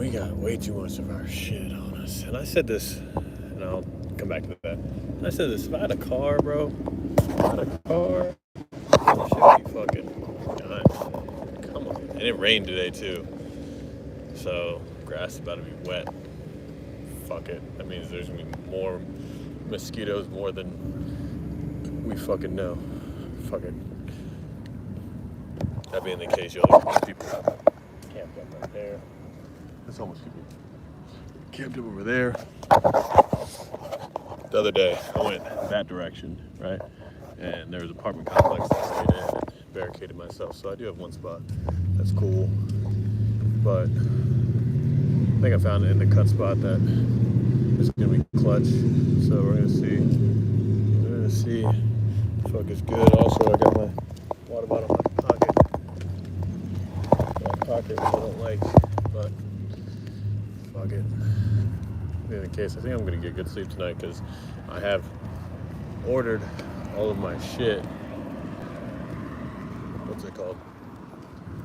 we got way too much of our shit on us. And I said this, and I'll come back to that. And I said this, if I had a car, bro, if I had a car, I should be fucking done. Come on. And it rained today, too. So, grass is about to be wet. Fuck it. That means there's going to be more mosquitoes, more than we fucking know. Fuck it. That being the case, you'll see people camped up right there. There's almost people camped up over there. The other day, I went that direction, right? And there was an apartment complex that I stayed in and barricaded myself. So I do have one spot. That's cool. But I think I found it in the cut spot that is going to be clutch. So we're going to see. We're going to see. Fuck is good. Also, I got my water bottle in my pocket. Which I don't like, but fuck it. In any case, I think I'm gonna get good sleep tonight because I have ordered all of my shit. What's it called?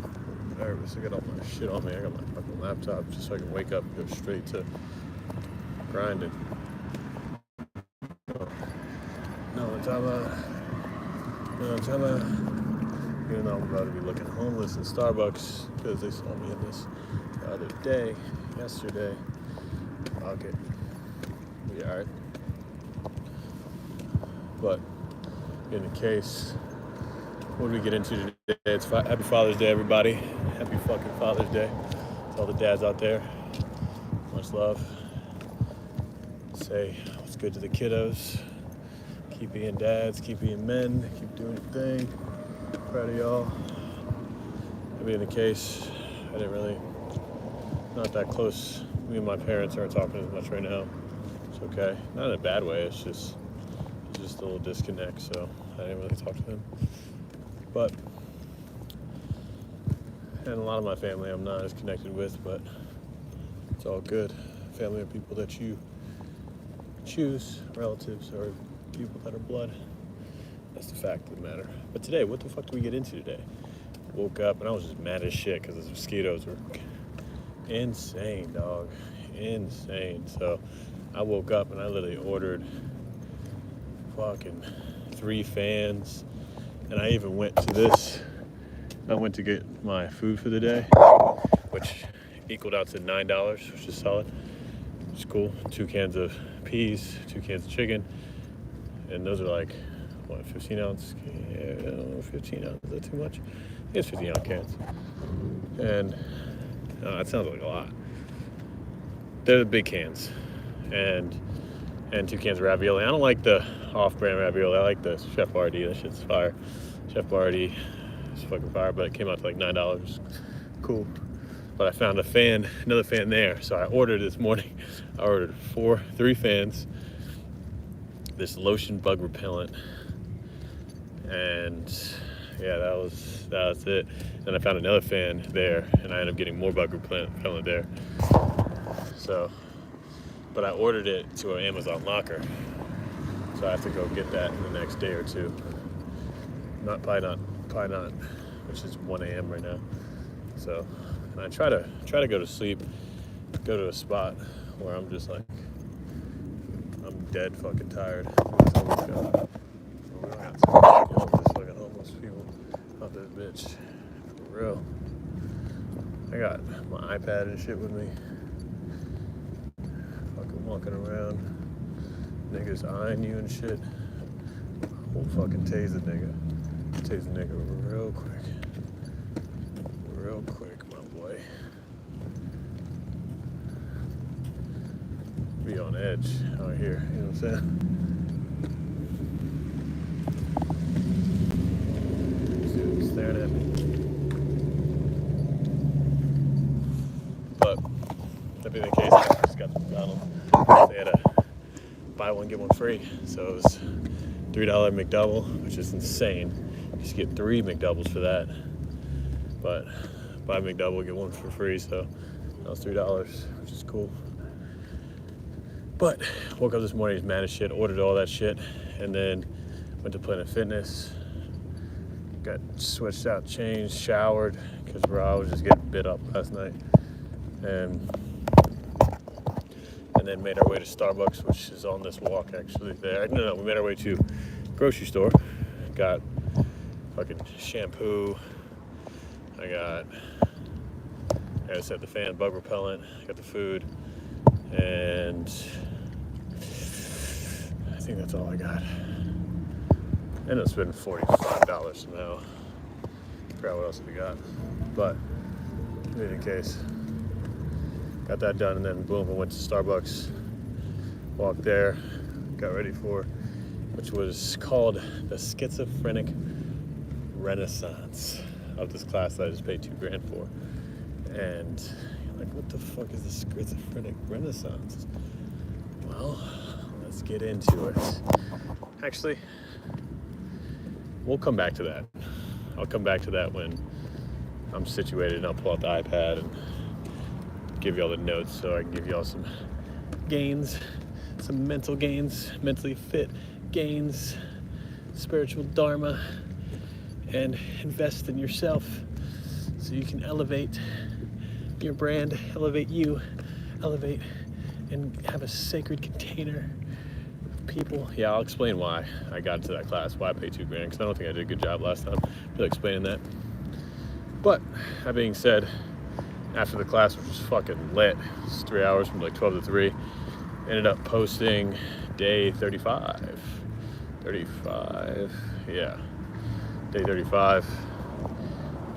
I'm nervous. I got all my shit on me. I got my fucking laptop just so I can wake up and go straight to grinding. No, I'm talking about. Even though I'm about to be looking homeless in Starbucks because they saw me in this the other day, yesterday. Okay, we alright. But in the case, what do we get into today? It's Happy Father's Day, everybody. Happy fucking Father's Day to all the dads out there. Much love. Say what's good to the kiddos. Keep being dads, keep being men, keep doing your thing. Proud of y'all. That being the case, I didn't really, not that close. Me and my parents aren't talking as much right now. It's okay. Not in a bad way, it's just a little disconnect, so I didn't really talk to them. But, and a lot of my family I'm not as connected with, but it's all good. Family are people that you choose, relatives or people that are blood. That's the fact of the matter. But today, what the fuck do we get into today? Woke up and I was just mad as shit because the mosquitoes were insane, dog. Insane. So I woke up and I literally ordered fucking 3 fans. And I even went to this. I went to get my food for the day, which equaled out to $9, which is solid. It's cool. 2 cans of peas, 2 cans of chicken. And those are like, what, 15 ounce? Yeah, 15 ounce, is that too much? I guess 15 ounce cans. And that sounds like a lot. They're the big cans. And 2 cans of ravioli. I don't like the off-brand ravioli. I like the Chef Boyardee. That shit's fire. Chef Boyardee is fucking fire, but it came out to like $9. Cool. But I found another fan there. So I ordered this morning. I ordered 3 fans. This lotion bug repellent, and yeah, that was it. Then I found another fan there, and I ended up getting more bug repellent there. So, but I ordered it to an Amazon locker, so I have to go get that in the next day or two. Probably not, which is 1 a.m. right now. So, and I try to go to sleep, go to a spot where I'm just like, I'm dead fucking tired. We don't got fucking homeless people out this bitch. For real. I got my iPad and shit with me. Fucking walking around. Niggas eyeing you and shit. I will fucking tase the nigga. Tase the nigga real quick. Real quick, my boy. Be on edge out here, you know what I'm saying? Dude staring at me. But that being the case, I just got the McDonald's. They had a buy one get one free, so it was $3 McDouble, which is insane. You just get 3 McDoubles for that. But buy McDouble, get one for free, so that was $3, which is cool. But woke up this morning, was mad as shit, ordered all that shit, and then went to Planet Fitness, got switched out, changed, showered, because bro, I was just getting bit up last night. And and then made our way to Starbucks, which is on this walk actually there. No, we made our way to grocery store. Got fucking shampoo. I got, like I said, the fan, bug repellent. I got the food, and I think that's all I got. I ended up spending $45 somehow. Forgot what else we got, but in any case, got that done, and then boom, I went to Starbucks, walked there, got ready for, which was called the Schizophrenic Renaissance of this class that I just paid $2,000 for. And you're like, what the fuck is the Schizophrenic Renaissance? Well, let's get into it. Actually, we'll come back to that. I'll come back to that when I'm situated, and I'll pull out the iPad and give you all the notes so I can give you all some gains, some mental gains, mentally fit gains, spiritual dharma, and invest in yourself so you can elevate your brand, elevate you, elevate and have a sacred container of people. Yeah, I'll explain why I got into that class, why I paid $2,000, because I don't think I did a good job last time really explaining that. But that being said, after the class, which was fucking lit, it was 3 hours from like 12 to 3, ended up posting day 35. Yeah, day 35.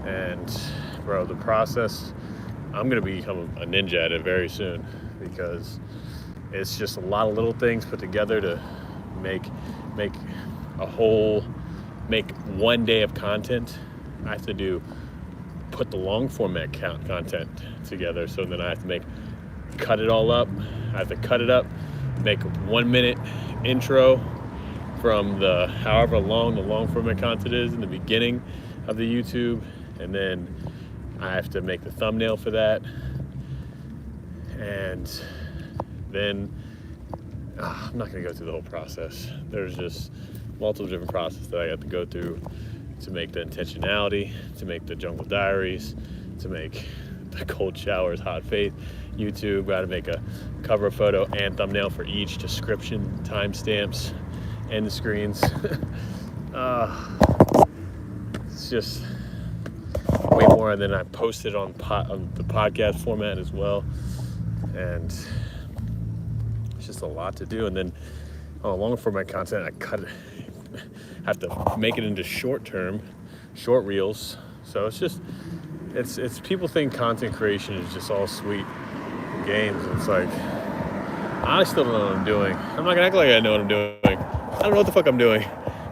And bro, the process, I'm gonna become a ninja at it very soon, because it's just a lot of little things put together to make one day of content. I have to put the long format content together, so then I have to cut it all up. I have to cut it up, make a 1 minute intro from however long the long format content is in the beginning of the YouTube, and then I have to make the thumbnail for that, and then I'm not gonna go through the whole process. There's just multiple different processes that I have to go through to make the intentionality, to make the Jungle Diaries, to make the Cold Showers Hot Faith YouTube. Got to make a cover photo and thumbnail for each, description, timestamps, end screens. It's just way more than I posted on the podcast format as well, and it's just a lot to do. And then on the longer format content, I have to make it into short reels. So it's people think content creation is just all sweet games. It's like, I still don't know what I'm doing. I'm not gonna act like I know what I'm doing. I don't know what the fuck I'm doing.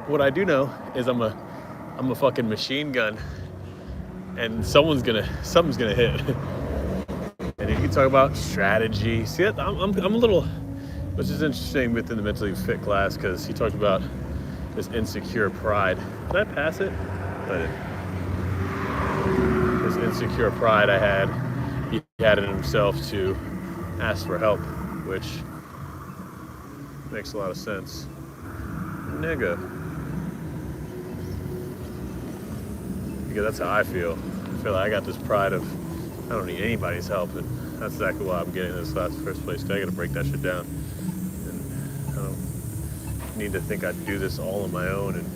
What I do know is I'm a fucking machine gun, and something's gonna hit. And if you talk about strategy, see, I'm a little, which is interesting within the mentally fit class, because he talked about this insecure pride. Did I pass it? I did. This insecure pride I had, he had in himself to ask for help, which makes a lot of sense. Nigga. Because that's how I feel. I feel like I got this pride of, I don't need anybody's help, and that's exactly why I'm getting this class in the first place, because I gotta break that shit down. And I don't need to think I'd do this all on my own, and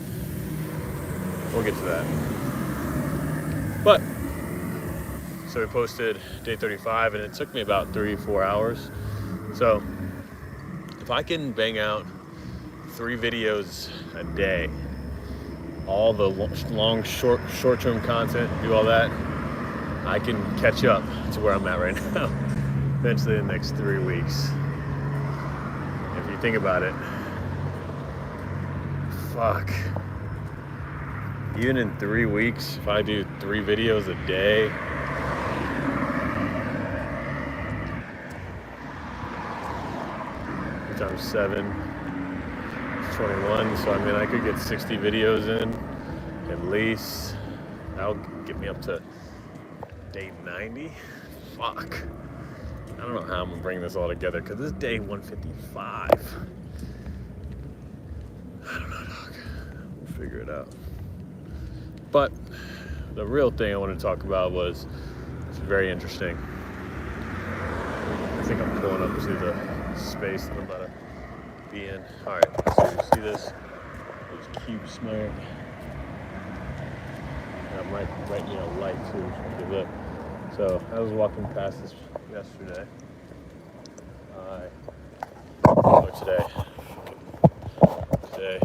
we'll get to that. But, so we posted day 35, and it took me about 3-4 hours. So, if I can bang out 3 videos a day, all the long, short-term content, do all that, I can catch up to where I'm at right now, eventually in the next 3 weeks. If you think about it, fuck. Even in 3 weeks, if I do 3 videos a day, times 7, 21. So I mean, I could get 60 videos in at least. That'll get me up to day 90. Fuck. I don't know how I'm gonna bring this all together, because this is day 155. I don't know, dog. We'll figure it out. But the real thing I wanted to talk about was, it's very interesting. I think I'm pulling up to the space that I'm about to be in. Alright, so you see this? There's cube smear. I'm right, light too. Look. So I was walking past this yesterday. Today.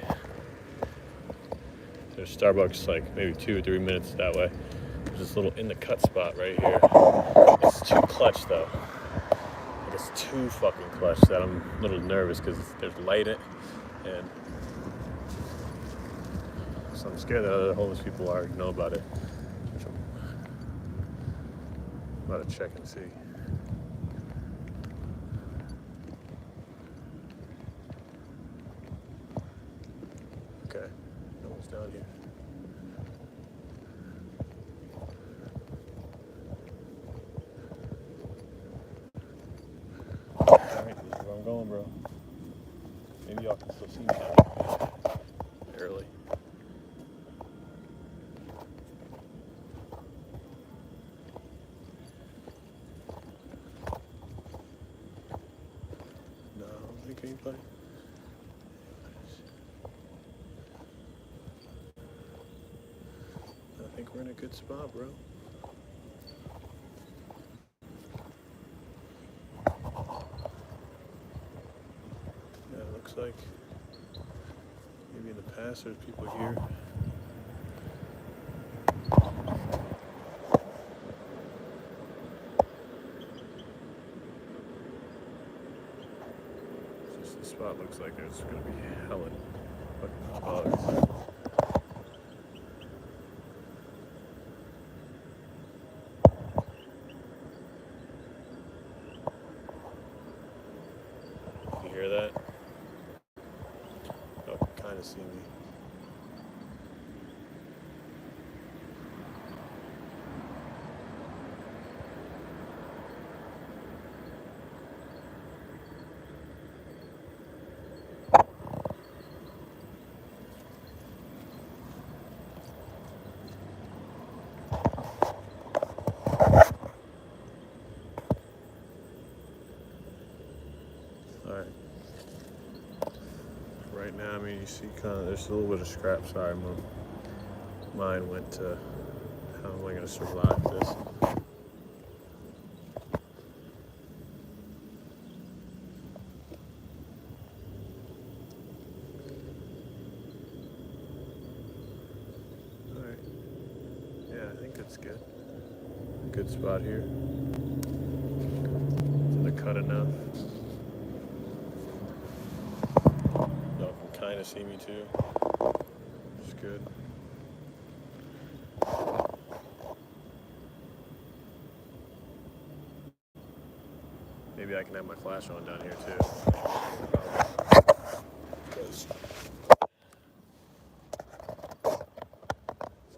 There's Starbucks like maybe 2 or 3 minutes that way. There's this little in the cut spot right here. It's too clutch though. Like it's too fucking clutch that I'm a little nervous because there's light in it, and so I'm scared that other homeless people already know about it. Which I'm about to check and see. Okay, no one's down here. Alright, this is where I'm going, bro. Maybe y'all can still see me down here. Barely. No, I don't think anybody. I think we're in a good spot, bro. Yeah, it looks like maybe in the past there's people here. Just the spot looks like there's gonna be hella fucking bugs. You hear that? Y'all can kind of see me. Alright. Right now, I mean, you see there's a little bit of scrap. Sorry, mine went to, how am I going to survive this? Alright. Yeah, I think it's good. Good spot here. To the cut enough. Y'all can kind of see me too. It's good. Maybe I can have my flash on down here too. Because it's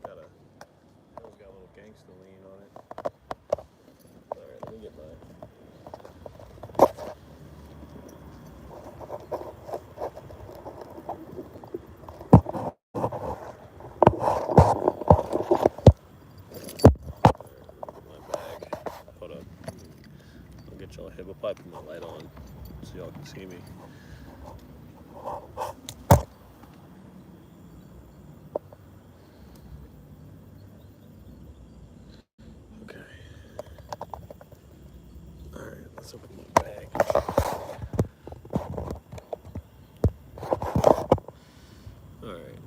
got a little gangsta lean on it. Alright, let me get mine. Y'all here, but probably put my light on so y'all can see me. Okay. Alright, let's open my bag. Alright.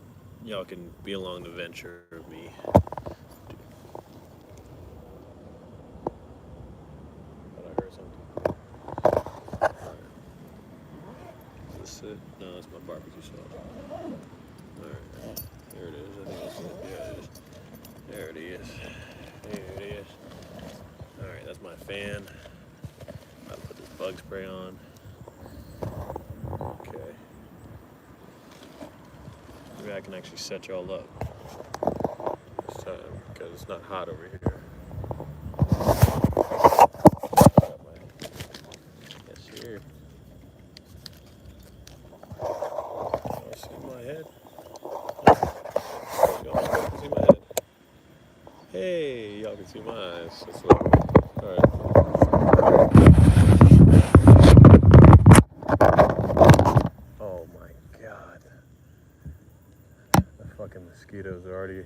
Y'all can be along the venture of me. No, that's my barbecue sauce. Alright, there it is. I think that's it. Yeah, it is. There it is. There it is. Alright, that's my fan. I'll put this bug spray on. Okay. Maybe I can actually set y'all up this time because it's not hot over here. Yes, sir. Hey, y'all can see my eyes. That's what. Alright.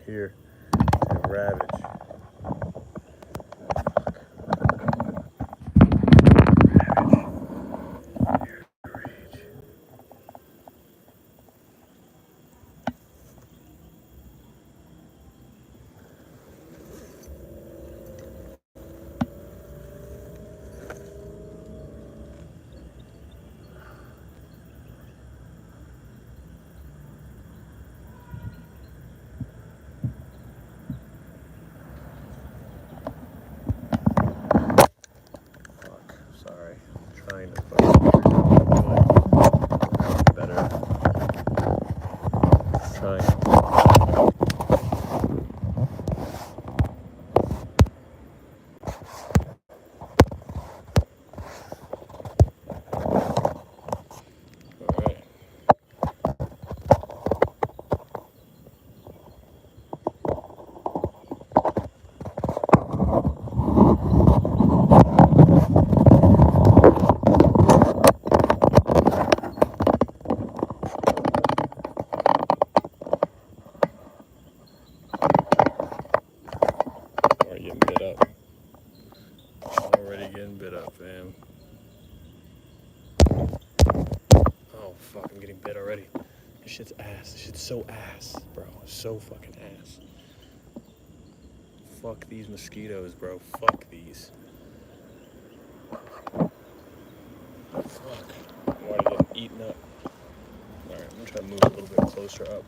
here to ravage. Sorry, I'm trying to better. Trying. Alright. Already getting bit up. Already getting bit up, fam. Oh fuck, I'm getting bit already. This shit's ass. This shit's so ass, bro. So fucking ass. Fuck these mosquitoes, bro. Fuck these. Fuck. I'm already getting eaten up. Alright, I'm gonna try to move a little bit closer up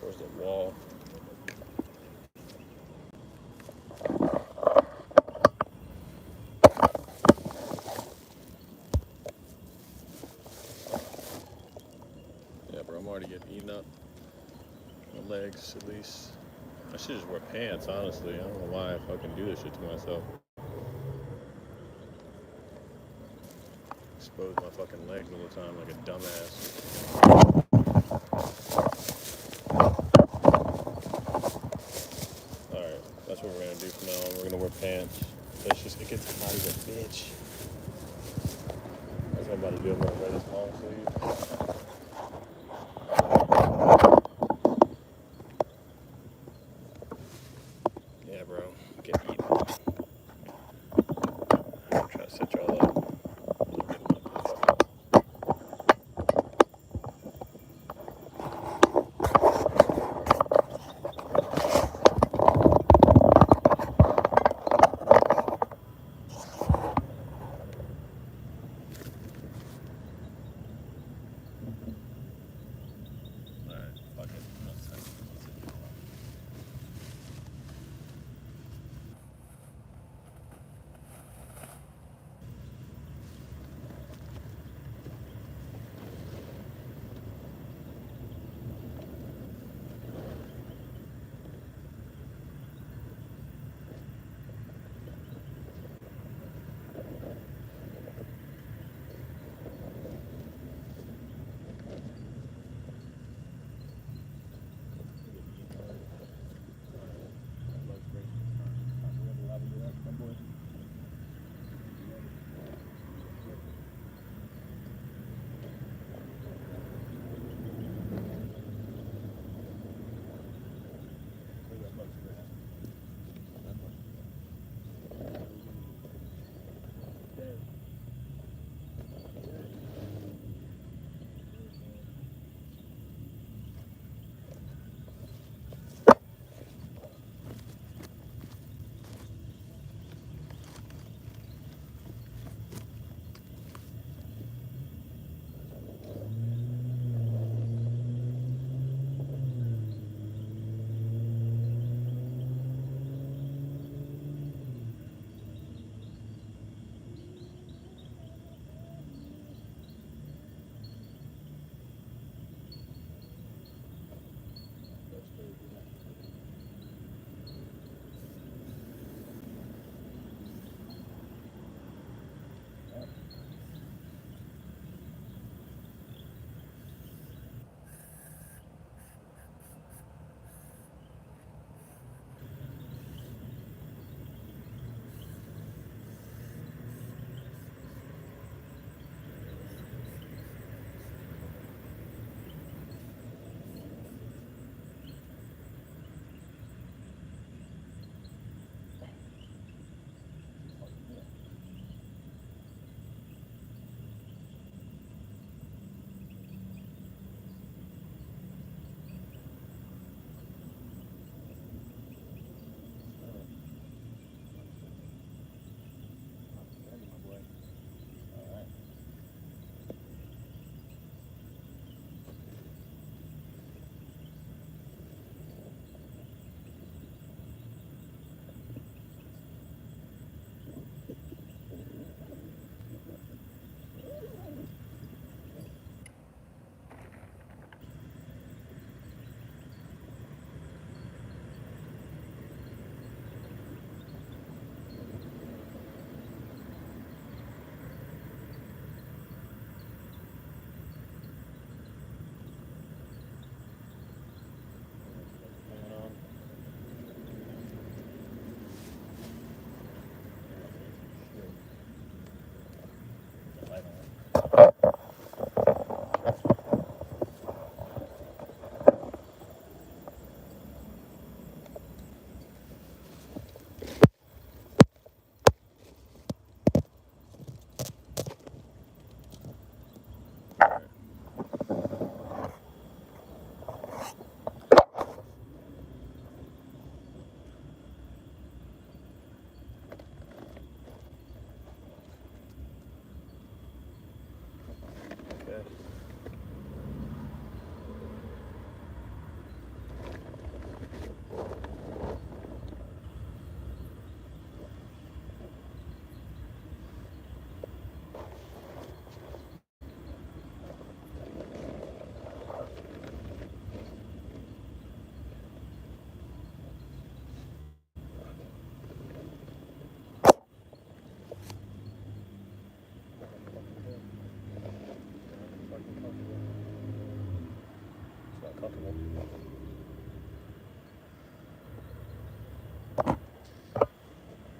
towards the wall. Yeah, bro, I'm already getting eaten up. My legs, at least. I should just wear pants, honestly. I don't know why I fucking do this shit to myself. Expose my fucking legs all the time like a dumbass. Alright, that's what we're gonna do from now on. We're gonna wear pants. It gets hot as a bitch. That's what I'm about to do. I'm gonna wear this long sleeve. Yeah, bro. Get eaten. I'm trying to set y'all up.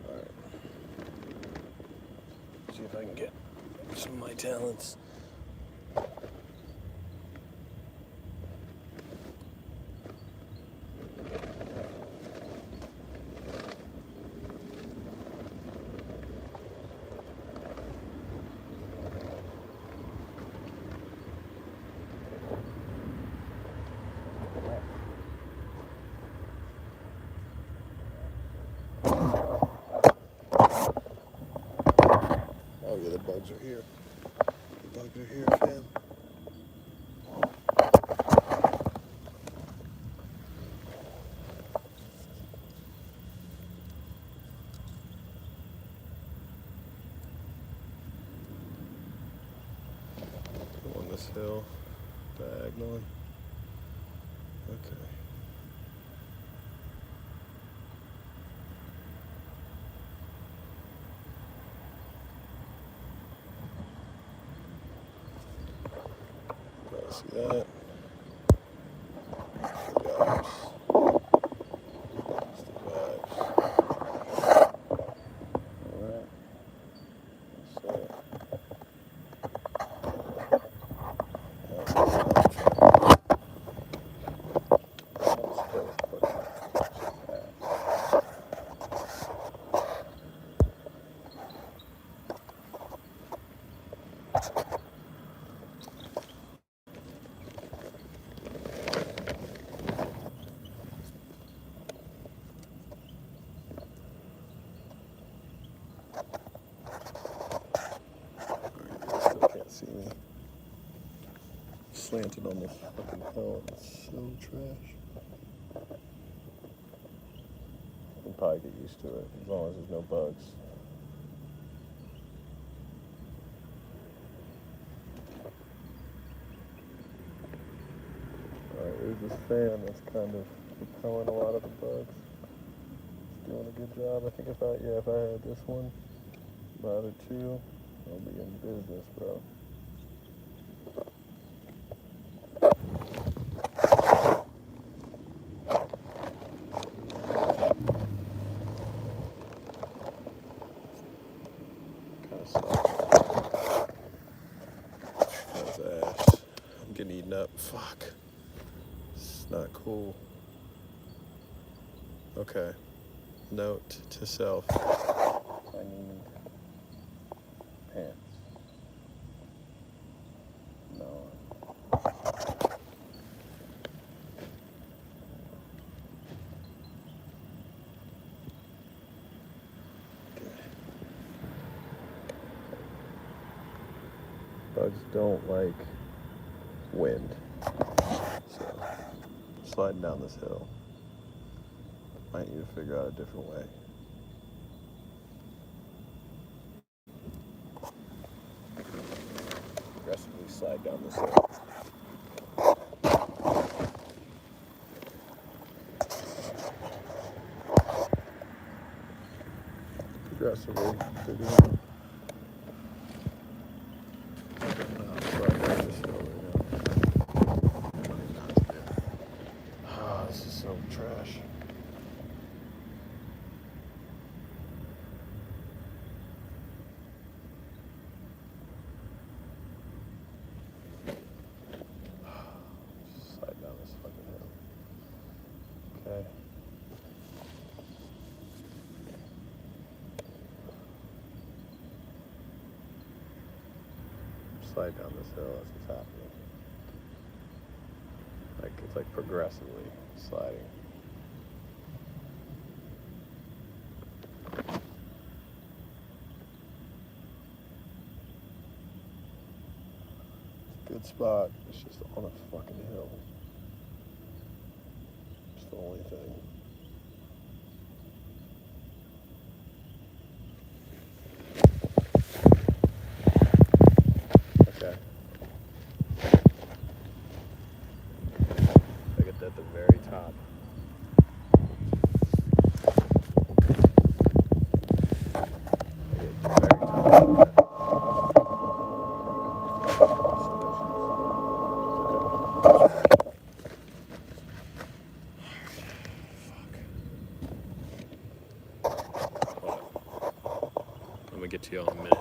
Alright. See if I can get some of my talents. Oh yeah, the bugs are here. The bugs are here, fam. Along this hill, diagonally. Okay. See that? The vibes. It's the vibes. Alright. So. Still can't see me. Slanted on this fucking hill. It's so trash. I can probably get used to it as long as there's no bugs. Alright, there's this fan that's kind of repelling a lot of the bugs. It's doing a good job. I think if I had this one, about it too, I'll be in business, bro. Kind of sucks. That's ash. I'm getting eaten up. Fuck. It's not cool. Okay. Note to self. I need pants. No. Okay. Bugs don't like wind. So, sliding down this hill. Might need to figure out a different way. Aggressively slide down this hill. Progressively figure out. Slide down this hill right now. Ah, this is so trash. Slide down this fucking hill. Okay. Slide down this hill, that's what's happening. Like, it's like progressively sliding. Good spot. It's just on a fucking hill. It's the only thing. Okay. I get at the very top. a minute.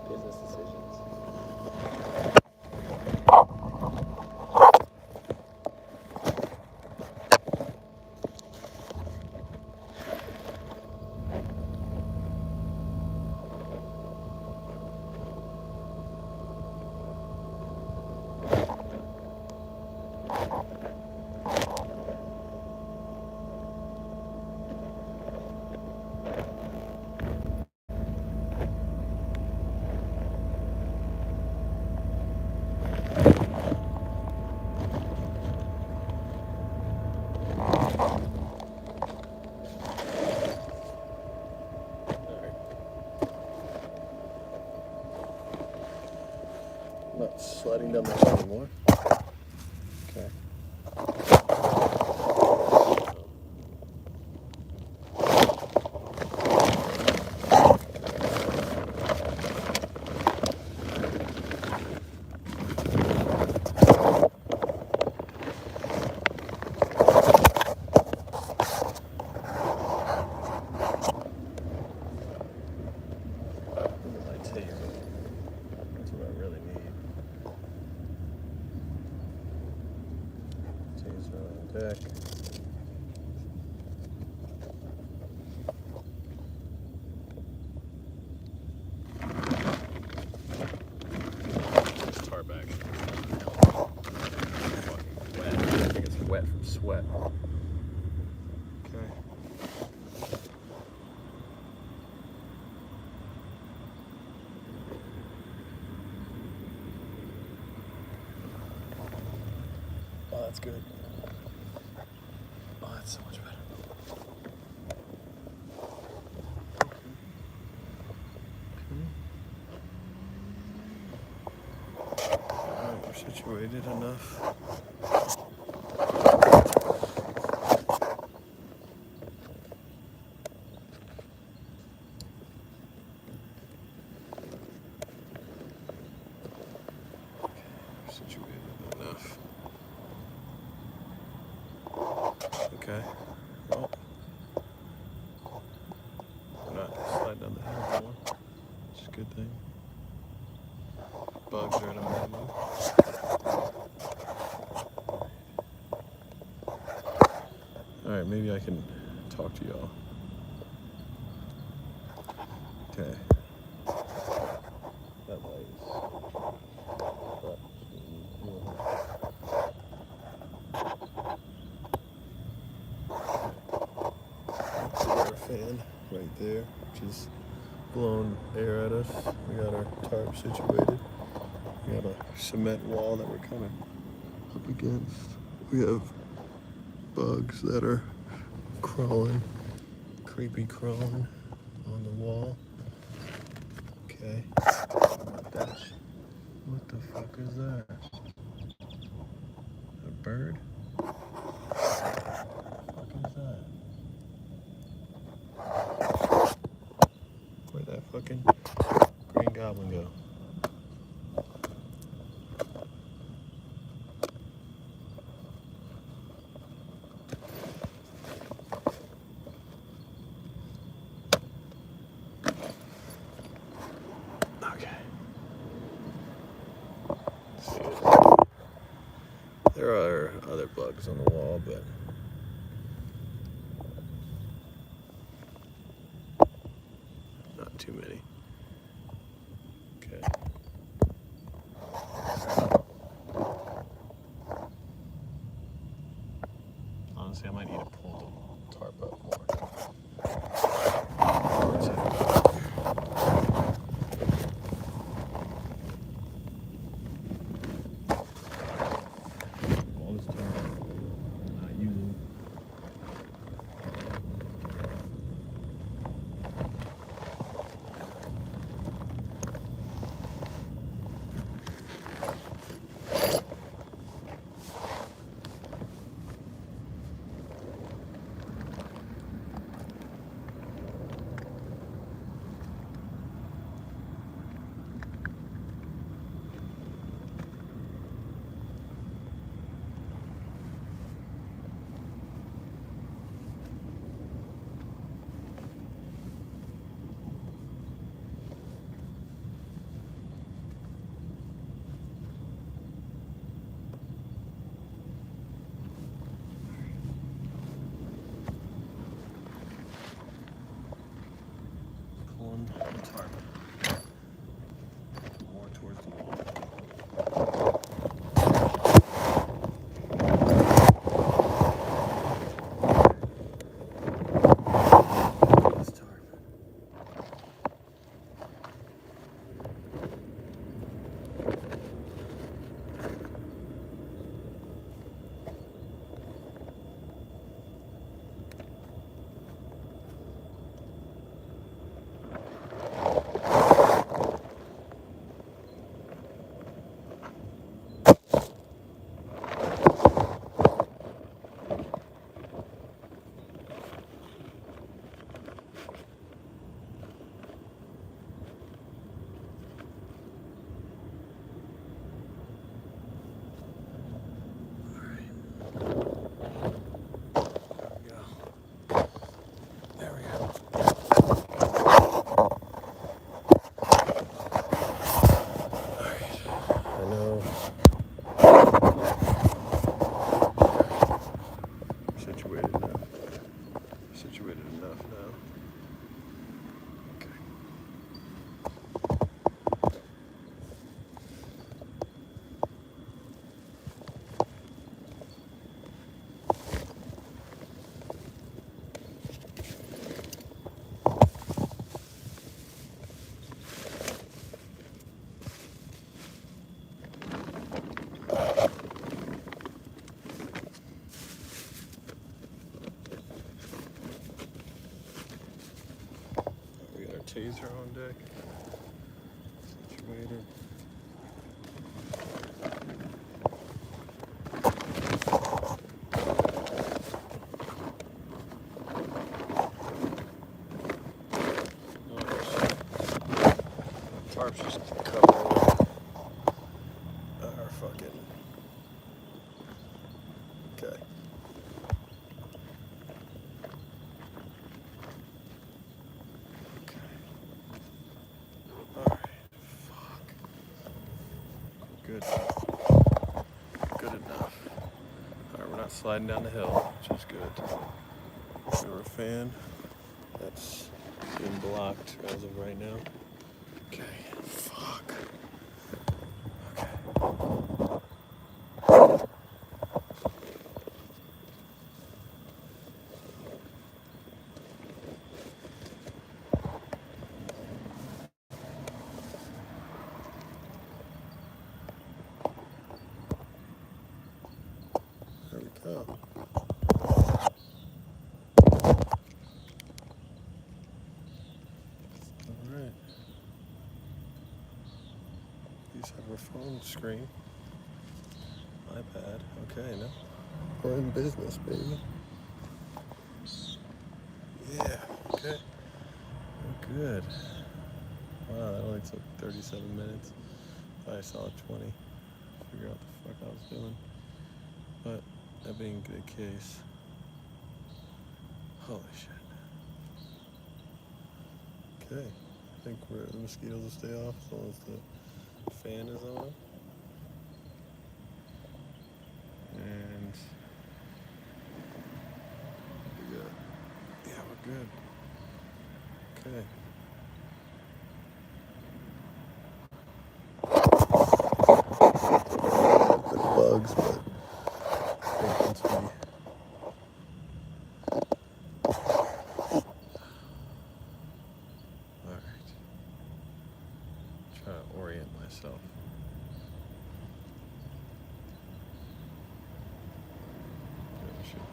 Business decisions. I'm not sliding down the hill anymore. Okay. That's what I really need. Taser on deck. This tar bag. Fucking wet. I think it's wet from sweat. Okay. Oh, that's good. Oh, that's so much better. Alright, we're situated enough. Situated enough. Okay. Well, we're not sliding down the hill anymore. Which is a good thing. Bugs are in a minimum. Alright, maybe I can talk to y'all. Okay. That light is. Fan right there, which is blowing air at us. We got our tarp situated. We got a cement wall that we're kind of up against. We have bugs that are crawling, creepy crawling on the wall. Okay. What the fuck is that? A bird? What the fuck is that? Where'd that fucking green goblin go? Okay. There are other bugs on the wall, but not too many. Okay. Honestly, I might need to pull the tarp up more. All this tarp I'm not using. Pulling the tarp more towards the wall. This tarp. Situated enough now. Okay. We got our taser on deck. Situator. Tarps just cover our fucking. Okay. Alright. Fuck. Good. Good enough. Alright, we're not sliding down the hill, which is good. We have a fan that's being blocked as of right now. Okay. Fuck. Okay. There we go. Alright. These have our phone screen. iPad. Okay, now we're in business, baby. Yeah, okay. We're good. Wow, that only took 37 minutes. I saw 20. Figure out the fuck I was doing. But that being the case, holy shit. Okay, I think the mosquitoes will stay off as long as the fan is on. And we're good. Yeah, we're good. Okay. Good bugs, but I think once we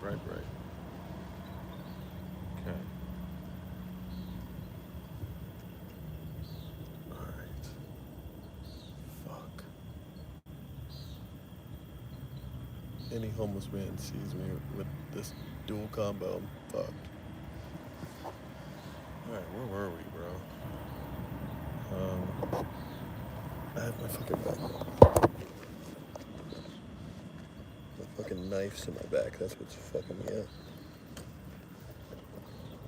Right. Okay. Alright. Fuck. Any homeless man sees me with this dual combo, I'm fucked. Alright, where were we, bro? I have my fucking back. My fucking knife's in my back. That's what's fucking me up.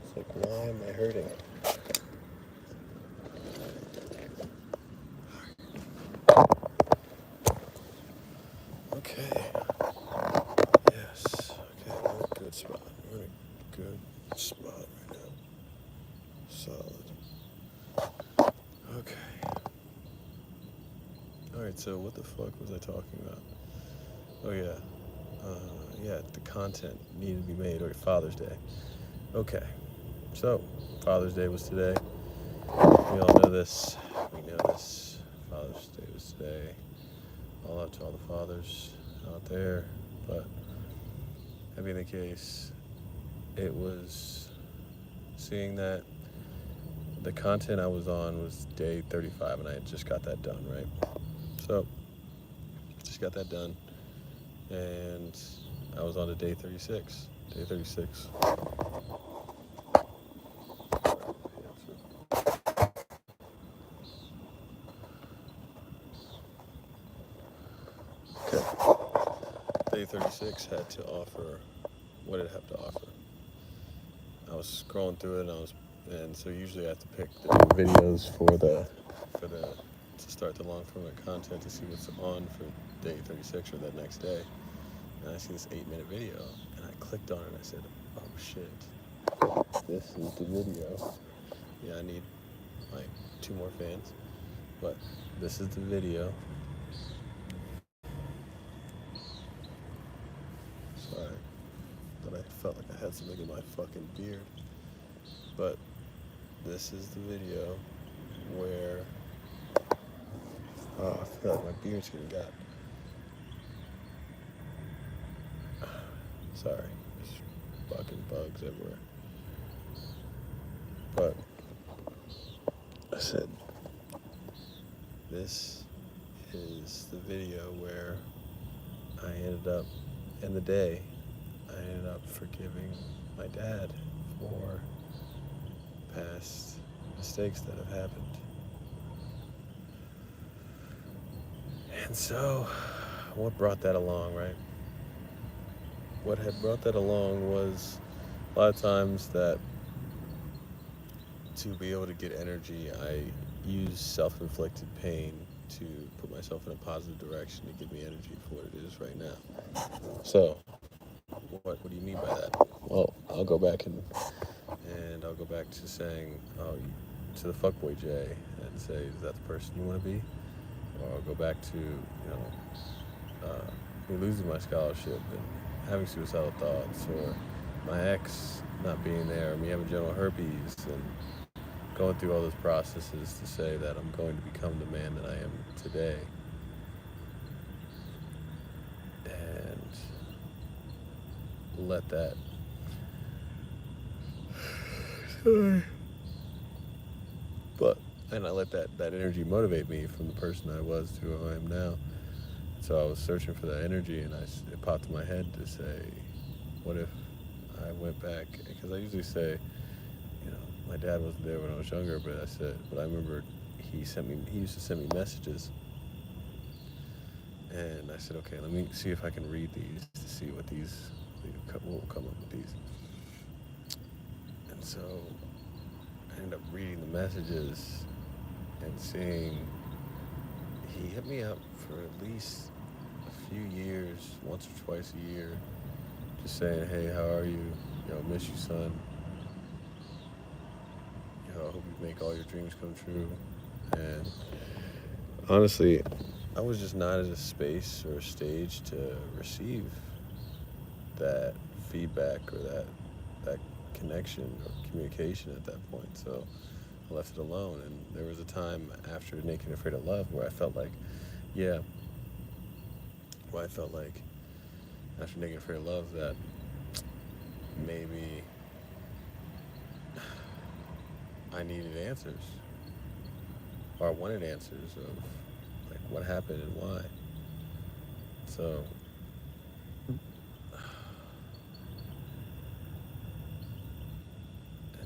It's like, why am I hurting? Okay. Yes. Okay, we're in a good spot. We're in a good spot right now. Solid. Okay. Alright, so what the fuck was I talking about? Oh yeah. The content needed to be made, or Father's Day. Okay. So, Father's Day was today. We all know this. We know this. Father's Day was today. All out to all the fathers out there. But, that being the case, it was seeing that the content I was on was day 35, and I had just got that done, right? So, just got that done. And I was on to day 36. Day 36. Okay. Day 36 had to offer, what did it have to offer? I was scrolling through it, and so usually I have to pick the new videos to start the long form of content to see what's on for day 36 or that next day. And I see this 8-minute video, and I clicked on it and I said, oh shit, this is the video. Yeah, I need like 2 more fans, but this is the video. Sorry, that I felt like I had something in my fucking beard. But this is the video where, I feel like my beard's getting got. Sorry, there's fucking bugs everywhere. But I said, this is the video where I ended up, in the day, I ended up forgiving my dad for past mistakes that have happened. And so, what brought that along, right? What had brought that along was a lot of times that to be able to get energy, I use self-inflicted pain to put myself in a positive direction to give me energy for what it is right now. So, what do you mean by that? Well, I'll go back and I'll go back to saying, to the fuckboy Jay, and say, is that the person you want to be? Or I'll go back to, me losing my scholarship and having suicidal thoughts, or my ex not being there, or me having genital herpes, and going through all those processes to say that I'm going to become the man that I am today. And let that I let that energy motivate me from the person I was to who I am now. So I was searching for that energy, and it popped in my head to say, what if I went back? Because I usually say, my dad wasn't there when I was younger, but I remember he used to send me messages. And I said, okay, let me see if I can read these to see what will come up with these. And so I ended up reading the messages and seeing he hit me up for at least a few years, once or twice a year, just saying, hey, how are you? Miss you, son. I hope you make all your dreams come true. And honestly, I was just not at a space or a stage to receive that feedback or that connection or communication at that point. So I left it alone. And there was a time after Naked and Afraid of Love where I felt like, after Naked and Afraid of Love, that maybe I needed answers, or I wanted answers of like what happened and why. So, and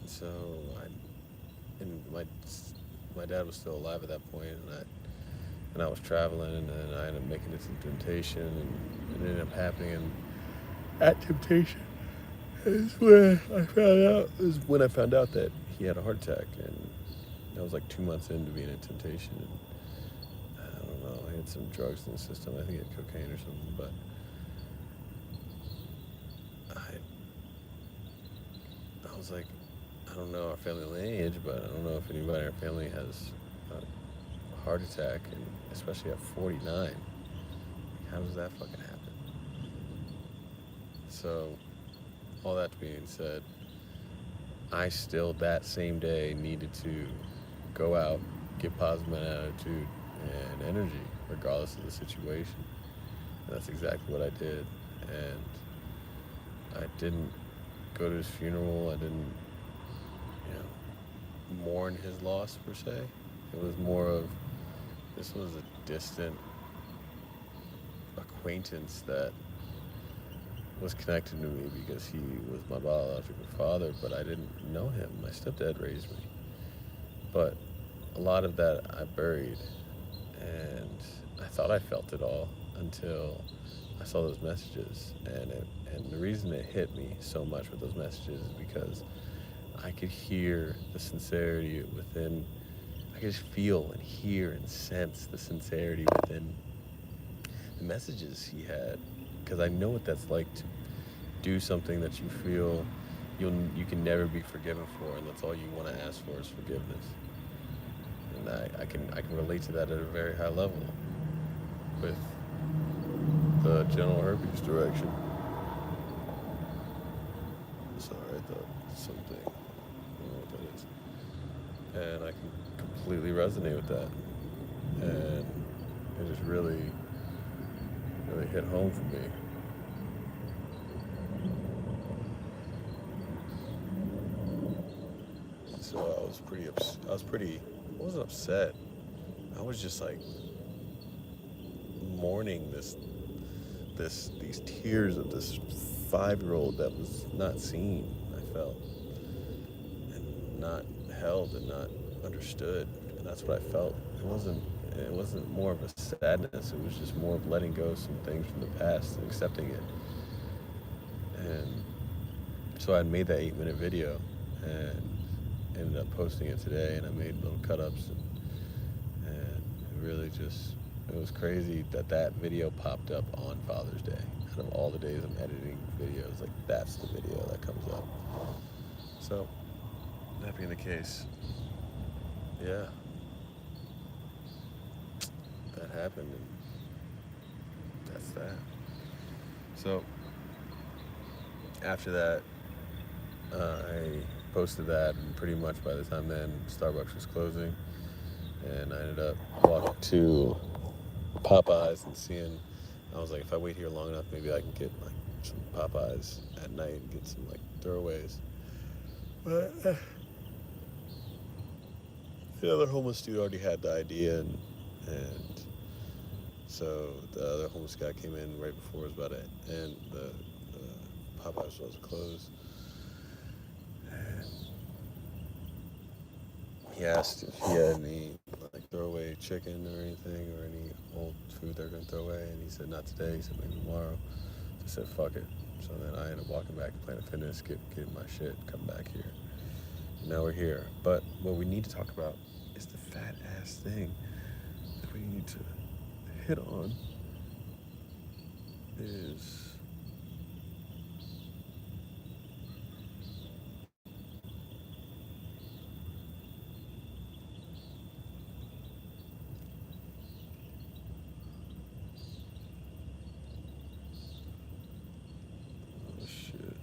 so my dad was still alive at that point, and I was traveling, and then I ended up making it to Temptation, and it ended up happening. And at Temptation is when I found out that he had a heart attack, and that was like 2 months into being in Temptation. And I don't know, I had some drugs in the system. I think he had cocaine or something, but I was like, I don't know our family lineage, but I don't know if anybody in our family has a heart attack, and especially at 49. How does that fucking happen? So, all that being said, I still that same day needed to go out, get positive attitude and energy, regardless of the situation. And that's exactly what I did. And I didn't go to his funeral. I didn't, mourn his loss per se. It was more of, this was a distant acquaintance that was connected to me because he was my biological father, but I didn't know him. My stepdad raised me. But a lot of that I buried, and I thought I felt it all until I saw those messages. And the reason it hit me so much with those messages is because I could hear the sincerity within, I could just feel and hear and sense the sincerity within the messages he had, because I know what that's like to do something that you feel you can never be forgiven for, and that's all you want to ask for is forgiveness. And I can relate to that at a very high level with the genital herpes direction. Sorry, I thought something, I don't know what that is. And I can completely resonate with that. And it just really hit home for me. So I wasn't upset. I was just like mourning these tears of this 5-year-old that was not seen, I felt, and not held and not understood. And that's what I felt. It wasn't more of a sadness. It was just more of letting go of some things from the past and accepting it. And so I made that 8-minute video and ended up posting it today, and I made little cut-ups, and it really just, it was crazy that video popped up on Father's Day. Out of all the days I'm editing videos, like that's the video that comes up. So, that being the case, yeah, that happened, and that's that. So, after that, I posted that, and pretty much by the time then, Starbucks was closing, and I ended up walking to Popeyes and seeing, I was like, if I wait here long enough, maybe I can get like some Popeyes at night and get some like throwaways. But the other homeless dude already had the idea, and so the other homeless guy came in right before it was about it, and the Popeyes was closed. And he asked if he had any like throwaway chicken or anything, or any old food they're gonna throw away, and he said not today. He said maybe tomorrow. So I said fuck it. So then I ended up walking back to Planet Fitness, getting my shit, come back here. And now we're here. But what we need to talk about is the fat ass thing that we need to hit on is oh shit.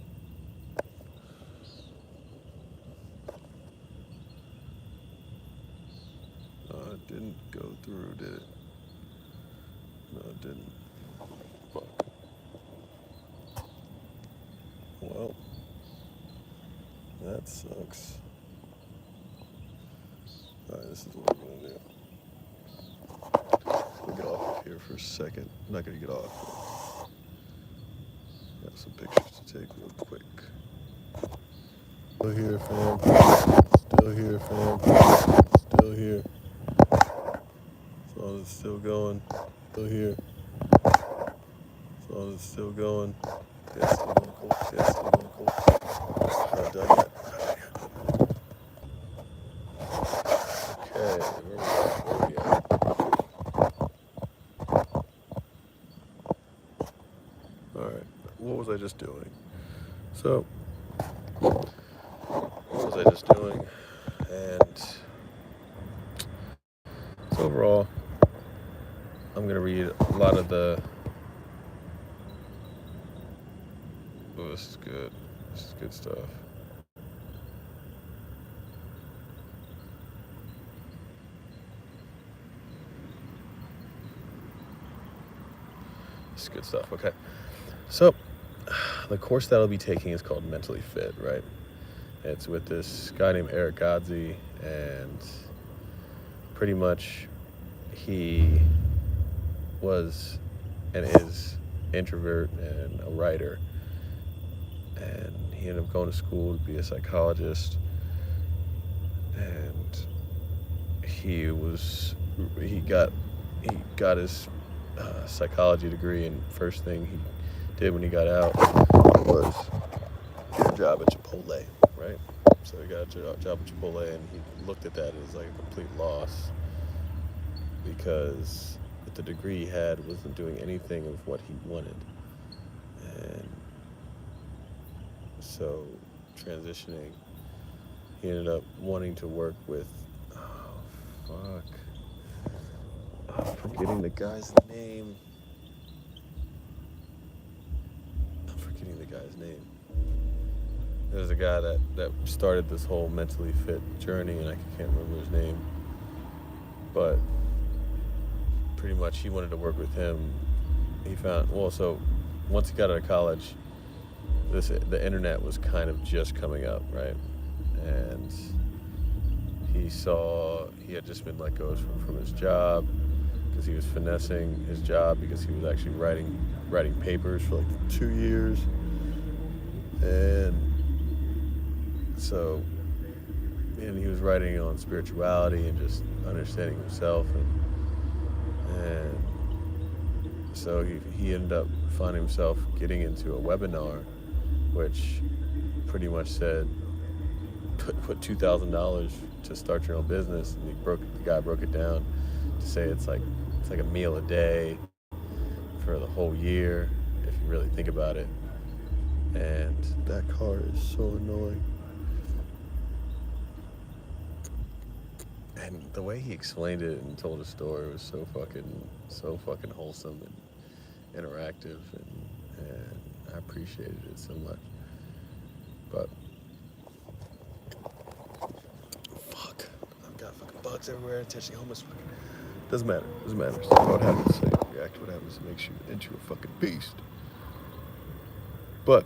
It didn't go through, did it? No, it didn't. Fuck. Well, That sucks. Alright, this is what we're gonna do. We'll get off of here for a second. I'm not gonna get off. Got some pictures to take real quick. Still here, fam. Still here, fam. Still here. As long as it's still going. Still here. As long as it's still going. Yeah, still going cool. Yeah, still going cool. Not done yet. Okay, where we at? Alright, what was I just doing? So, what was I just doing? And so overall, I'm going to read a lot of the... Oh, this is good. This is good stuff. This is good stuff. Okay. So, the course that I'll be taking is called Mentally Fit, right? It's with this guy named Eric Godsey, and pretty much he was and is introvert and a writer, and he ended up going to school to be a psychologist, and he got his psychology degree, and first thing he did when he got out was get a job at Chipotle, right? So he got a job at Chipotle, and he looked at that as like a complete loss because the degree he had wasn't doing anything of what he wanted. And so transitioning, he ended up wanting to work with, I'm forgetting the guy's name. There's a guy that started this whole mentally fit journey, and I can't remember his name. But pretty much he wanted to work with him. He found, so once he got out of college, the internet was kind of just coming up, right? And he saw he had just been let go from his job because he was finessing his job because he was actually writing papers for like 2 years. And so, and he was writing on spirituality and just understanding himself, and so he ended up finding himself getting into a webinar, which pretty much said put $2,000 to start your own business, and the guy broke it down to say it's like a meal a day for the whole year if you really think about it. And that car is so annoying. And the way he explained it and told his story was so fucking wholesome and interactive, and I appreciated it so much. But fuck, I've got fucking bugs everywhere, attention homeless. Doesn't matter. So what happens? React. What happens makes you into a fucking beast. But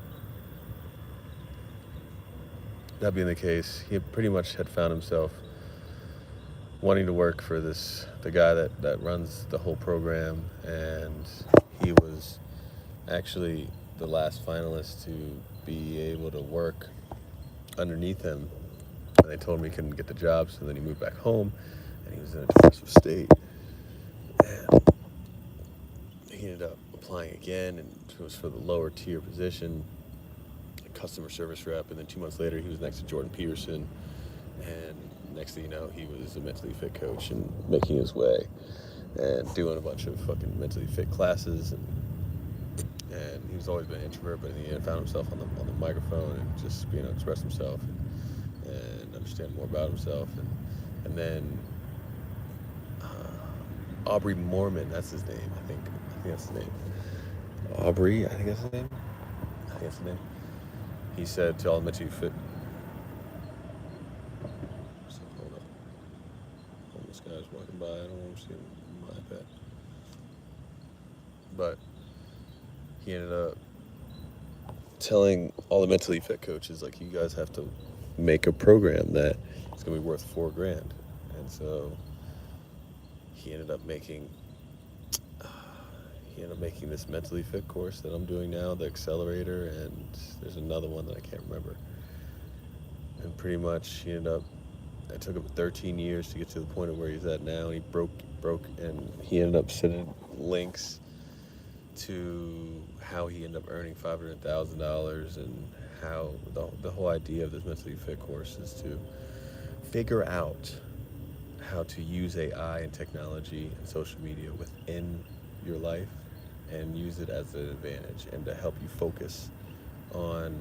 that being the case, he pretty much had found himself wanting to work for the guy that runs the whole program, and he was actually the last finalist to be able to work underneath him. And they told him he couldn't get the job, so then he moved back home, and he was in a depressive state. And he ended up applying again, and it was for the lower tier position, customer service rep, and then 2 months later he was next to Jordan Peterson, and next thing you know, he was a mentally fit coach and making his way and doing a bunch of fucking mentally fit classes, and he's always been an introvert, but he found himself on the microphone and just being able to express himself and understand more about himself, and then Aubrey Mormon, that's his name, I think that's his name. Aubrey, I think that's his name. He said to all mentally fit. So hold up. Homeless guy's walking by. I don't want to see him on my iPad. But he ended up telling all the mentally fit coaches, like, you guys have to make a program that is going to be worth $4,000. And so he ended up making this mentally fit course that I'm doing now, the accelerator, and there's another one that I can't remember. And pretty much it took him 13 years to get to the point of where he's at now. And he broke, and he ended up sending links to how he ended up earning $500,000, and how the whole idea of this mentally fit course is to figure out how to use AI and technology and social media within your life and use it as an advantage, and to help you focus in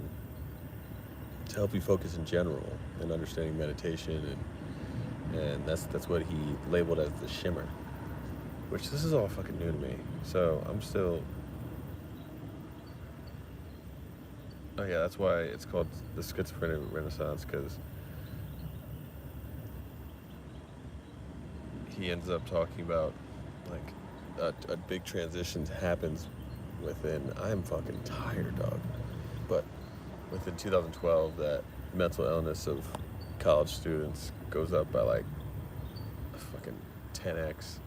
general, and understanding meditation, and that's what he labeled as the shimmer, which this is all fucking new to me. So I'm still, oh yeah, that's why it's called the Schizophrenic Renaissance, because he ends up talking about like a big transition happens within, I'm fucking tired, dog, but within 2012, that mental illness of college students goes up by like a fucking 10x.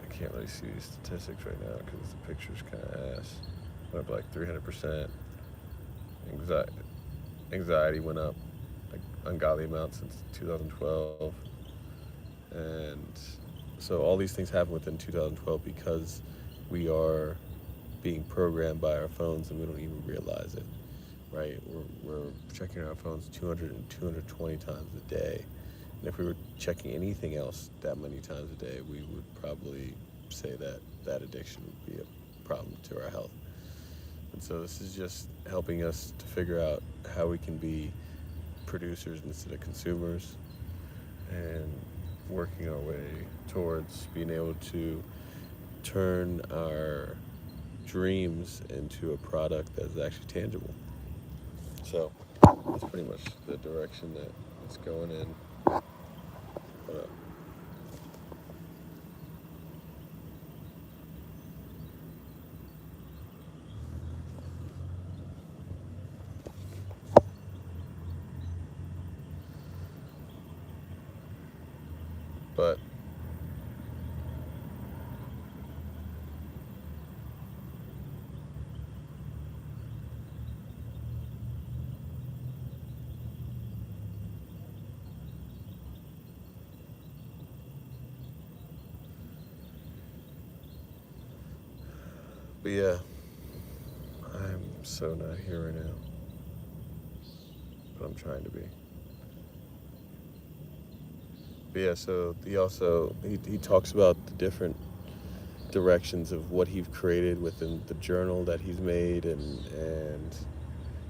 I can't really see these statistics right now because the picture's kind of ass. Went up like 300%. Anxiety went up like ungodly amounts since 2012. And so all these things happen within 2012 because we are being programmed by our phones and we don't even realize it, right? We're checking our phones 200 and 220 times a day. And if we were checking anything else that many times a day, we would probably say that addiction would be a problem to our health. And so this is just helping us to figure out how we can be producers instead of consumers, and working our way towards being able to turn our dreams into a product that's actually tangible. So that's pretty much the direction that it's going in. But yeah, I'm so not here right now, but I'm trying to be. But yeah, so he talks about the different directions of what he's created within the journal that he's made, and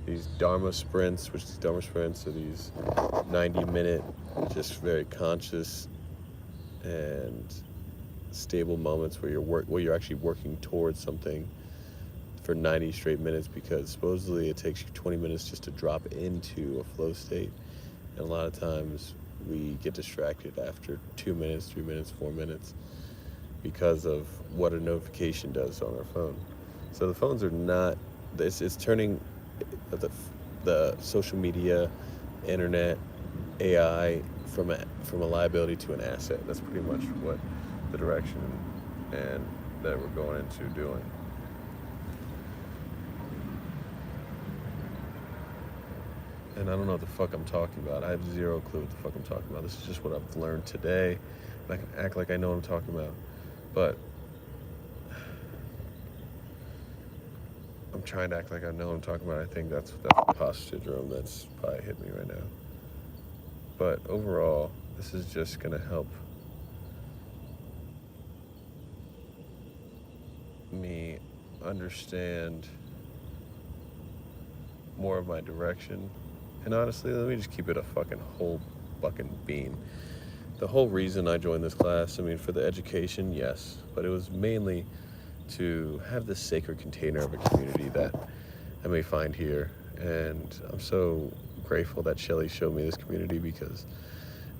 these Dharma sprints, are these 90-minute, just very conscious and stable moments where you're actually working towards something for 90 straight minutes, because supposedly it takes you 20 minutes just to drop into a flow state, and a lot of times we get distracted after 2 minutes, 3 minutes, 4 minutes because of what a notification does on our phone. So the phones are not, it's turning the social media, internet, AI from a liability to an asset. That's pretty much what the direction and that we're going into doing. And I don't know what the fuck I'm talking about. I have zero clue what the fuck I'm talking about. This is just what I've learned today. And I can act like I know what I'm talking about. But I'm trying to act like I know what I'm talking about. I think that's the imposter syndrome that's probably hit me right now. But overall, this is just going to help me understand more of my direction. And honestly, let me just keep it a fucking whole fucking bean. The whole reason I joined this class, I mean, for the education, yes, but it was mainly to have this sacred container of a community that I may find here. And I'm so grateful that Shelly showed me this community, because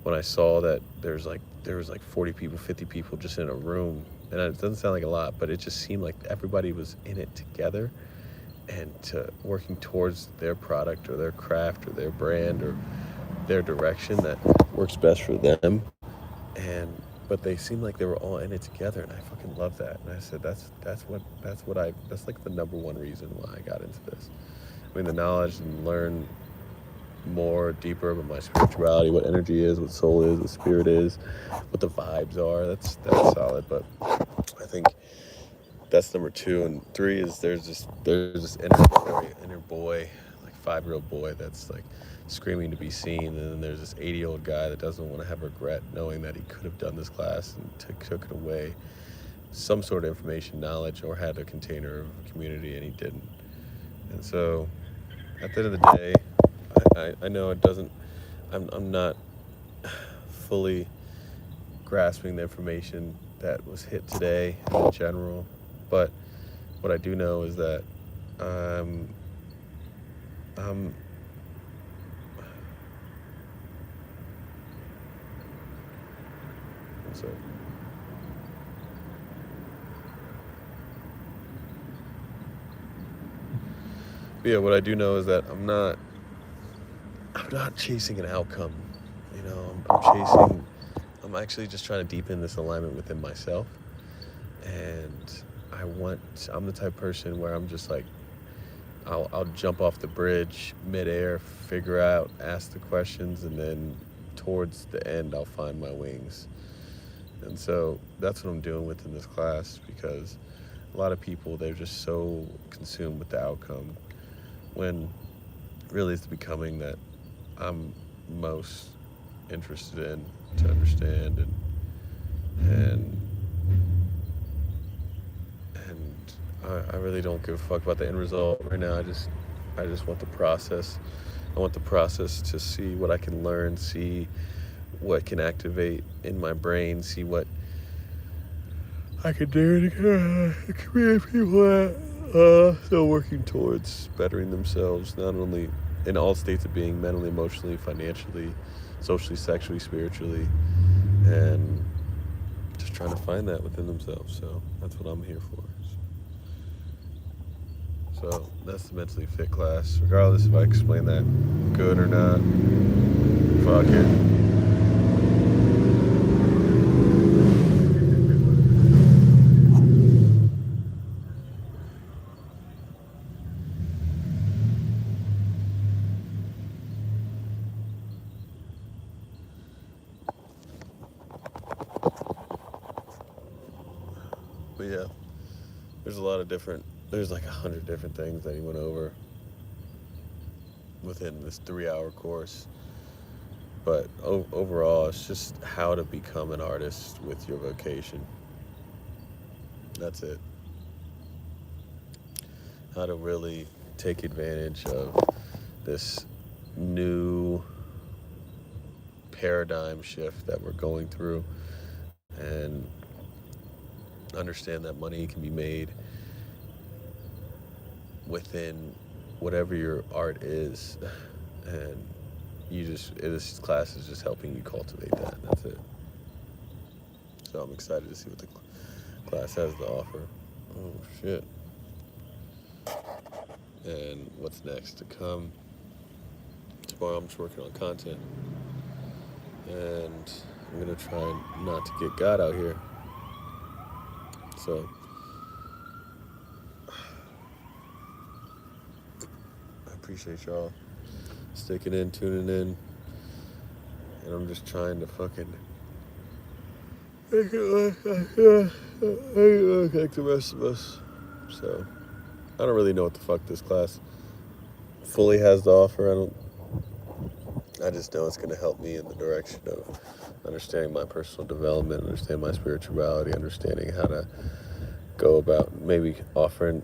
when I saw that there was like 40 people, 50 people just in a room, and it doesn't sound like a lot, but it just seemed like everybody was in it together. and to working towards their product or their craft or their brand or their direction that works best for them. And but they seemed like they were all in it together, and I fucking love that. And I said that's like the number one reason why I got into this. I mean, the knowledge and learn more deeper about my spirituality, what energy is, what soul is, what spirit is, what the vibes are. That's solid. But I think that's number two. And three is there's this inner boy, like 5-year-old boy that's like screaming to be seen, and then there's this 80-year-old guy that doesn't want to have regret knowing that he could have done this class and took it away, some sort of information, knowledge, or had a container of community, and he didn't. And so at the end of the day, I know it doesn't, I'm not fully grasping the information that was hit today in general, but what I do know is that I'm sorry. But yeah, what I do know is that I'm not chasing an outcome. You know, I'm actually just trying to deepen this alignment within myself. And I'm the type of person where I'm just like, I'll jump off the bridge midair, figure out, ask the questions, and then towards the end, I'll find my wings. And so that's what I'm doing within this class, because a lot of people, they're just so consumed with the outcome, when really it's the becoming that I'm most interested in to understand, and I really don't give a fuck about the end result right now. I just want the process. I want the process to see what I can learn, see what can activate in my brain, see what I can do to create people that still working towards bettering themselves, not only in all states of being, mentally, emotionally, financially, socially, sexually, spiritually, and just trying to find that within themselves. So that's what I'm here for. So that's the Mentally Fit class. Regardless if I explain that good or not, fuck it. But yeah, there's like 100 different things that he went over within this 3-hour course. But overall, it's just how to become an artist with your vocation. That's it. How to really take advantage of this new paradigm shift that we're going through, and understand that money can be made within whatever your art is, and this class is just helping you cultivate that, and that's it. So I'm excited to see what the class has to offer. Oh shit. And what's next to come? Tomorrow I'm just working on content, and I'm gonna try not to get God out here. So I appreciate y'all sticking in, tuning in, and I'm just trying to fucking make it like the rest of us. So I don't really know what the fuck this class fully has to offer. I just know it's going to help me in the direction of understanding my personal development, understanding my spirituality, understanding how to go about maybe offering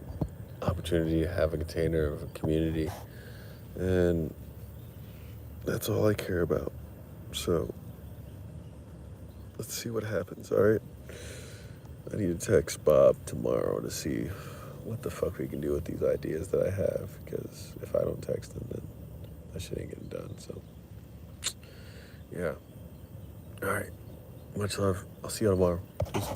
opportunity to have a container of a community. And that's all I care about. So let's see what happens, all right? I need to text Bob tomorrow to see what the fuck we can do with these ideas that I have, because if I don't text him, then that shit ain't getting done. So yeah. All right. Much love. I'll see you tomorrow. Peace.